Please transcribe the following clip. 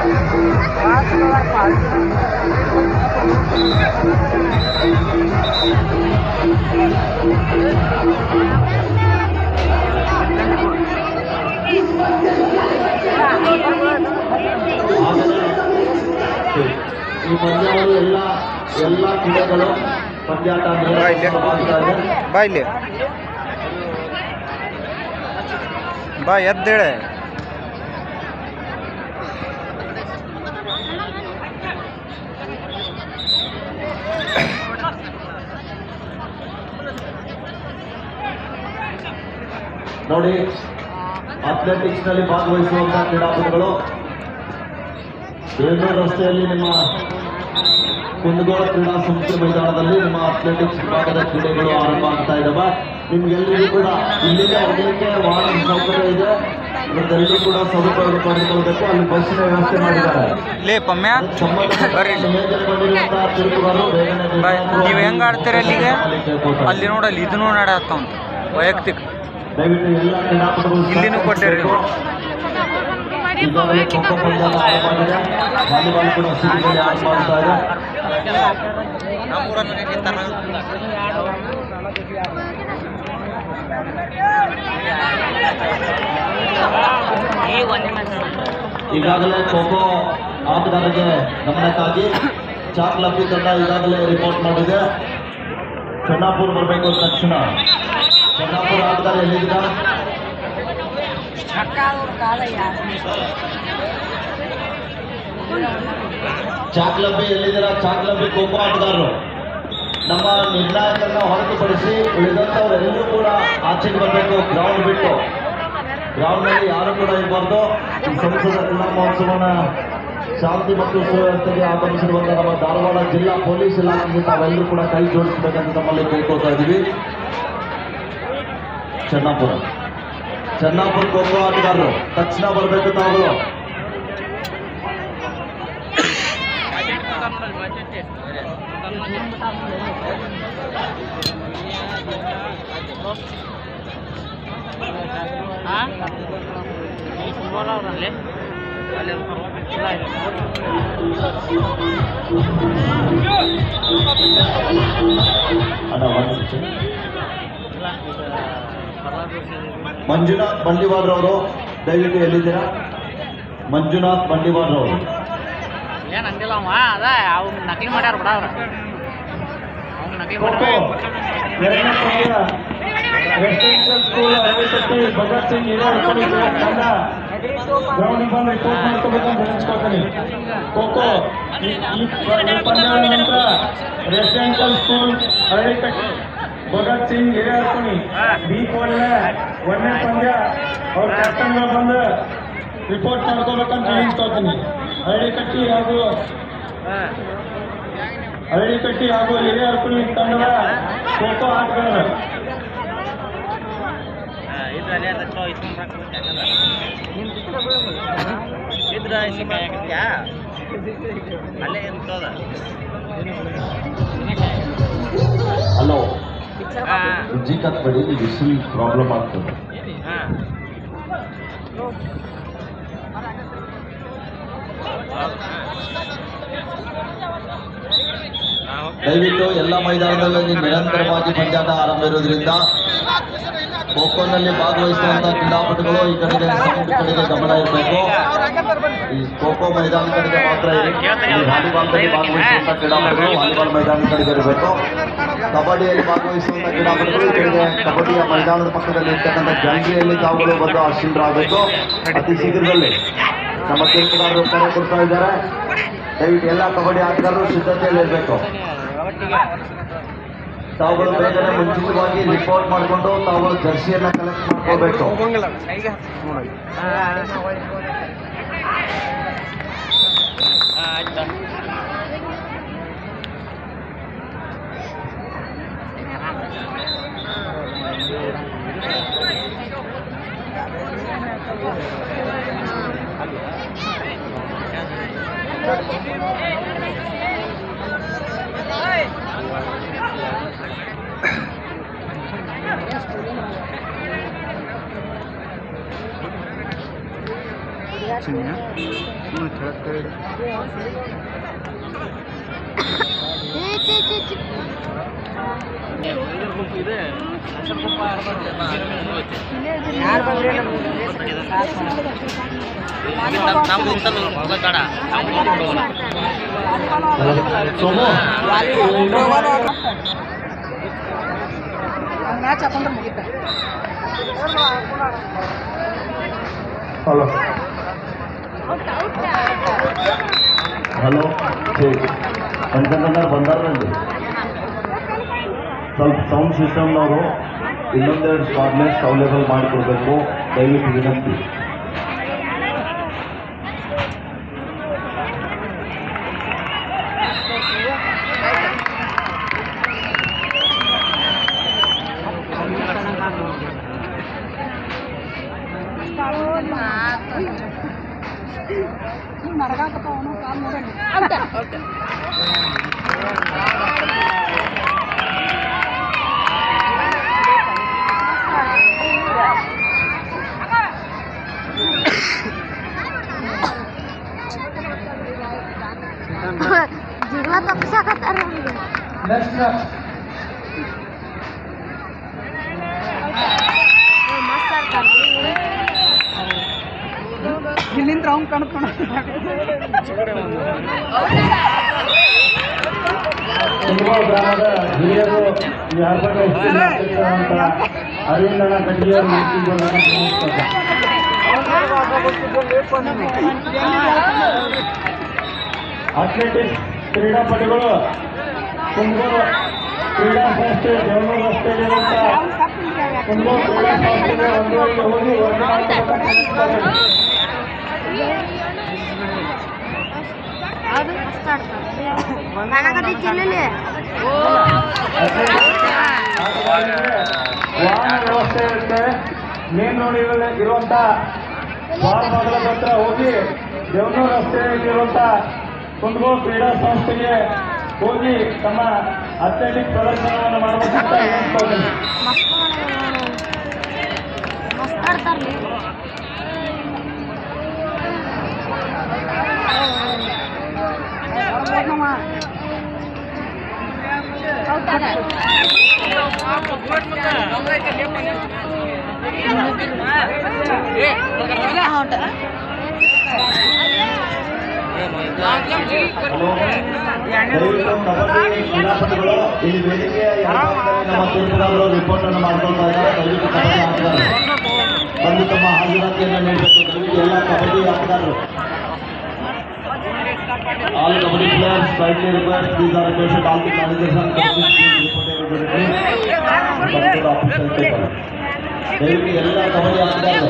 ಈ ಪಂದ್ಯಾವಳಿ ಎಲ್ಲ ಕ್ರೀಡೆಗಳು ಪಂದ್ಯಾಟ ಬಾ ಇಲ್ಲಿ ಬಾ ಎದ್ದೇಳೆ ನೋಡಿ ಅಥ್ಲೆಟಿಕ್ಸ್ ನಲ್ಲಿ ಭಾಗವಹಿಸುವಂತಹ ಕ್ರೀಡಾಪಟುಗಳು ಬೇಲೂರು ರಸ್ತೆಯಲ್ಲಿ ನಿಮ್ಮ ಕುಂದಗೋಳ ಕ್ರೀಡಾ ಸಂಸ್ಥೆ ಮೈದಾನದಲ್ಲಿ ನಿಮ್ಮ ಅಥ್ಲೆಟಿಕ್ಸ್ ವಿಭಾಗದ ಕ್ರೀಡೆಗಳು ಆರಂಭ ಆಗ್ತಾ ಇದ್ದಾವೆ. ನಿಮ್ಗೆಲ್ಲರಿಗೂ ಕೂಡ ಇಲ್ಲಿಗೆ ಹೋಗಲಿಕ್ಕೆ ವಾಹನ ಸೌಕರ್ಯ ಇದೆ, ಅದೆಲ್ಲರೂ ಕೂಡ ಸದುಪಯೋಗ ಪಡೆದುಕೊಳ್ಬೇಕು. ಅಲ್ಲಿ ಬಸ್ಸಿನ ವ್ಯವಸ್ಥೆ ಮಾಡಿದ್ದಾರೆ. ಬಂದಿರುವಂತಹ ತಿರುಪುಗಾರರು ನೀವು ಹೆಂಗ್ ಆಡ್ತೀರ ಅಲ್ಲಿಗೆ ಅಲ್ಲಿ ನೋಡಲ್ಲಿ ಇದನ್ನು ನಡತ್ತ ವೈಯಕ್ತಿಕ ದಯವಿಟ್ಟು ಎಲ್ಲ ಕ್ರೀಡಾಪಟುಗಳು ಇಲ್ಲಿನೂ ಕೊಟ್ಟಿರಿ. ಈಗಾಗಲೇ ಖೋಖೋ ಪಂದ್ಯ ಆರಂಭವಾಗಿದೆ, ವಾಲಿಬಾಲ್ ಕೂಡ ಸಿಟಿಯಲ್ಲಿ ಆಟ ಮಾಡ್ತಾ ಇದೆ. ಈಗಾಗಲೇ ಖೋಖೋ ಆಟಗಾರರಿಗೆ ಗಮನಕ್ಕಾಗಿ ಚಾಕ್ಲಬ್ಬಿ ತಂಡ ಈಗಾಗಲೇ ರಿಪೋರ್ಟ್ ಮಾಡಿದೆ. ಚೆನ್ನಾಪುರ ಬರಬೇಕು ತಕ್ಷಣ. ಚೆನ್ನಾಪುರ ಆಟಗಾರ ಎಲ್ಲಿದ್ದೀರಾ? ಚಾಕ್ಲಬ್ಬಿ ಎಲ್ಲಿದ್ದೀರಾ? ಚಾಕ್ಲಬ್ಬಿ ಖೋಖೋ ಆಟಗಾರರು ನಮ್ಮ ನಿರ್ಣಾಯಕರನ್ನ ಹೊರತುಪಡಿಸಿ ಉಳಿದಂಥವರೆಲ್ಲರೂ ಕೂಡ ಆಚೆಗೆ ಬರಬೇಕು. ಗ್ರೌಂಡ್ ಬಿಟ್ಟು ಗ್ರೌಂಡ್ನಲ್ಲಿ ಯಾರು ಕೂಡ ಇರಬಾರ್ದು. ಈ ಸಂಸದ ಕ್ರೀಡಾ ಮಹೋತ್ಸವನ ಶಾಂತಿ ಮತ್ತು ಸುವ್ಯವಸ್ಥೆಗೆ ಆಗಮಿಸಿರುವಂತಹ ನಮ್ಮ ಧಾರವಾಡ ಜಿಲ್ಲಾ ಪೊಲೀಸ್ ಇಲಾಖೆಗೆ ತಾವೆಲ್ಲರೂ ಕೂಡ ಕೈ ಜೋಡಿಸಬೇಕಂತ ತಮ್ಮಲ್ಲಿ ಕೇಳ್ಕೊಳ್ತಾ ಇದ್ದೀವಿ. ಚೆನ್ನಾಪುರ ಖೋಖೋ ಆಟಗಾರರು ತಕ್ಷಣ ಬರಬೇಕು ತಾವುಗಳು. ಮಂಜುನಾಥ್ ಬಂಡಿವಾಡ್ರವರು ದಯವಿಟ್ಟು ಎಲ್ಲಿದ್ದೀರಾ? ಮಂಜುನಾಥ್ ಬಂಡಿವಾಡ್ರವರು ಏನು ಅಂದಿಲ್ಲ ಅವ ಅದ ಅವ್ನು ನಕಲಿ ಮಾಡ್ಯಾರ ಬಿಡ ಅವ್ರ ಅವ್ನು ನಕಲಿ ರೆಸಿಡೆನ್ಷಿಯಲ್ ಸ್ಕೂಲ್ ಭಗತ್ ಸಿಂಗ್ ಗ್ರೌಂಡಿಗೆ ಬಂದು ರಿಪೋರ್ಟ್ ಮಾಡ್ಕೋಬೇಕಂತ ನೆನೆಸ್ಕೊಳ್ತೀನಿ. ಖೋಖೋ ಈ ಪಂದ್ಯದ ನಂತರ ರೆಸಿಡೆನ್ಷಿಯಲ್ ಸ್ಕೂಲ್ ಹರಳಿಕಟ್ಟಿ ಭಗತ್ ಸಿಂಗ್ ಹಿರಿಯರ್ಕೊಣಿ ಬಿ ಕೋಲ್ನ ಒಂದನೇ ಪಂದ್ಯ ಅವ್ರ ಕ್ಯಾಪ್ಟನ್ಗಳು ಬಂದು ರಿಪೋರ್ಟ್ ಮಾಡ್ಕೋಬೇಕಂತ ನೆನೆಸ್ಕೊಳ್ತೀನಿ. ಹರಳಿಕಟ್ಟಿ ಹಾಗೂ ಹಿರಿಯರ್ಕೊಣಿ ತಂಡದ ಖೋಖೋ ಆಟಗಾರರು ಹಲೋ ಬುಜ್ಜಿ ಕತ್ಬೇಡಿ, ವಿಸಿಲ್ ಪ್ರಾಬ್ಲಮ್ ಆಗ್ತದೆ. ದಯವಿಟ್ಟು ಎಲ್ಲ ಮೈದಾನದಲ್ಲಿ ನಿರಂತರವಾಗಿ ಪಂದ್ಯಾಟ ಆರಂಭ ಇರೋದ್ರಿಂದ ಖೋಖೋನಲ್ಲಿ ಭಾಗವಹಿಸುವಂತಹ ಕ್ರೀಡಾಪಟುಗಳು ಈ ಕಡೆಗೆ ಸೌಂಡ್ ಕಡೆಗೆ ಗಮನ ಇರಬೇಕು. ಈ ಖೋಖೋ ಮೈದಾನ ಕಡೆಗೆ ಮಾತ್ರ ಇರಿ. ವಾಲಿಬಾಲ್ನಲ್ಲಿ ಭಾಗವಹಿಸುವಂತಹ ಕ್ರೀಡಾಪಟುಗಳು ವಾಲಿಬಾಲ್ ಮೈದಾನ ಕಡೆಗೆ ಇರಬೇಕು. ಕಬಡ್ಡಿಯಲ್ಲಿ ಭಾಗವಹಿಸುವಂತಹ ಕ್ರೀಡಾಪಟುಗಳು ಈ ಕಡೆಗೆ ಕಬಡ್ಡಿಯ ಮೈದಾನದ ಪಕ್ಕದಲ್ಲಿ ಇರ್ತಕ್ಕಂಥ ಗ್ಯಾಲರಿಯಲ್ಲಿ ತಾವುಗಳು ಬಂದು ಆಶೀರ್ವಾದರಾಗಬೇಕು. ಅತಿ ಶೀಘ್ರದಲ್ಲಿ ನಮ್ಮ ತೀರ್ಪುಗಾರರು ಕರೆ ಕೊಡ್ತಾ ಇದ್ದಾರೆ. ದಯವಿಟ್ಟು ಎಲ್ಲ ಕಬಡ್ಡಿ ಆಟಗಾರರು ಸಿದ್ಧತೆಯಲ್ಲಿ ಇರಬೇಕು. ತಾವುಗಳು ಬೇಗನೆ ಮುಂಚಿತವಾಗಿ ರಿಪೋರ್ಟ್ ಮಾಡಿಕೊಂಡು ತಾವುಗಳು ಜರ್ಸಿಯನ್ನ ಕಲೆಕ್ಟ್ ಮಾಡ್ಕೋಬೇಕು. ಹಚ್ಚಿನಿ ಕೆಳಕ್ಕೆ ಇದೆ ಸೋಮು ಮ್ಯಾಚ್ ಹಾಕೊಂಡ್ರೆ ಮುಗಿತ ಹಲೋ ಹಲೋ ಪಂಚನಗರ್ ಬಂದಾರಂడి ಸ್ವಲ್ಪ ಸೌಂಡ್ ಸಿಸ್ಟಮ್ನವರು ಇನ್ನೊಂದೆರಡು ಸ್ಪಾಟ್ಲೆಸ್ ಅವೈಲೇಬಲ್ ಮಾಡಿಕೊಡ್ಬೇಕು ದಯವಿಟ್ಟು ವಿನಂತಿ. जिगला तो कसा करता रहेंगे ಇಲ್ಲಿಂದ ರೌಂಡ್ ಕಾಣ್ತಾನ ಗ್ರಾಮದ ಹಿರಿಯರು ಅರವಿಂದಣ್ಣ ಕಟ್ಟಿಗೆಯವರು ಅಥ್ಲೆಟಿಕ್ಸ್ ಕ್ರೀಡಾಪಟುಗಳು ಕುಂದೂರು ಕ್ರೀಡಾ ಸಂಸ್ಥೆ ದೇವನೂರು ರಸ್ತೆಯಲ್ಲಿರುವಂತಹ ಕುಂದೂರು ಕ್ರೀಡಾ ಸಂಸ್ಥೆಗೆ ಒಂದುವರೆಗೆ ಹೋಗಿ ವಾಹನ ವ್ಯವಸ್ಥೆ ಇರುತ್ತೆ. ಮೇನ್ ರೋಡ್ ಇರುವಂತ ಬಾಗಲ ಹತ್ರ ಹೋಗಿ ದೇವನೂರು ರಸ್ತೆಯಲ್ಲಿರುವಂತ ಕುಂದಗೋಳ ಕ್ರೀಡಾ ಸಂಸ್ಥೆಗೆ ಹೋಗಿ ತಮ್ಮ ಅಥ್ಲೆಟಿಕ್ ಪ್ರದರ್ಶನವನ್ನು ಮಾಡಬೇಕಂತ ಹೇಳ್ತಾರೆ. ಕ್ರೀಡಾಪಟುಗಳು ಇಲ್ಲಿ ವೇದಿಕೆಯ ನಮ್ಮ ತೀರ್ಪುಗಾರರು ರಿಪೋರ್ಟ್ ಅನ್ನು ಮಾಡ್ಕೊಳ್ತಾ ಇದ್ದಾರೆ. ದಯವಿಟ್ಟು ಕಬಡ್ಡಿ ಆಟಗಾರರು ಬಂದು ತಮ್ಮ ಹಾಜರಾತಿಯನ್ನು ನೀಡಬೇಕು. ದಯವಿಟ್ಟು ಎಲ್ಲ ಕಬಡ್ಡಿ ಆಟಗಾರರು all kabaddi players kindly request these are requested all the managers and coaches please report everybody to the official table. ದಯವಿಟ್ಟು ಎಲ್ಲ ಕಬಡ್ಡಿ ಆಟಗಾರರು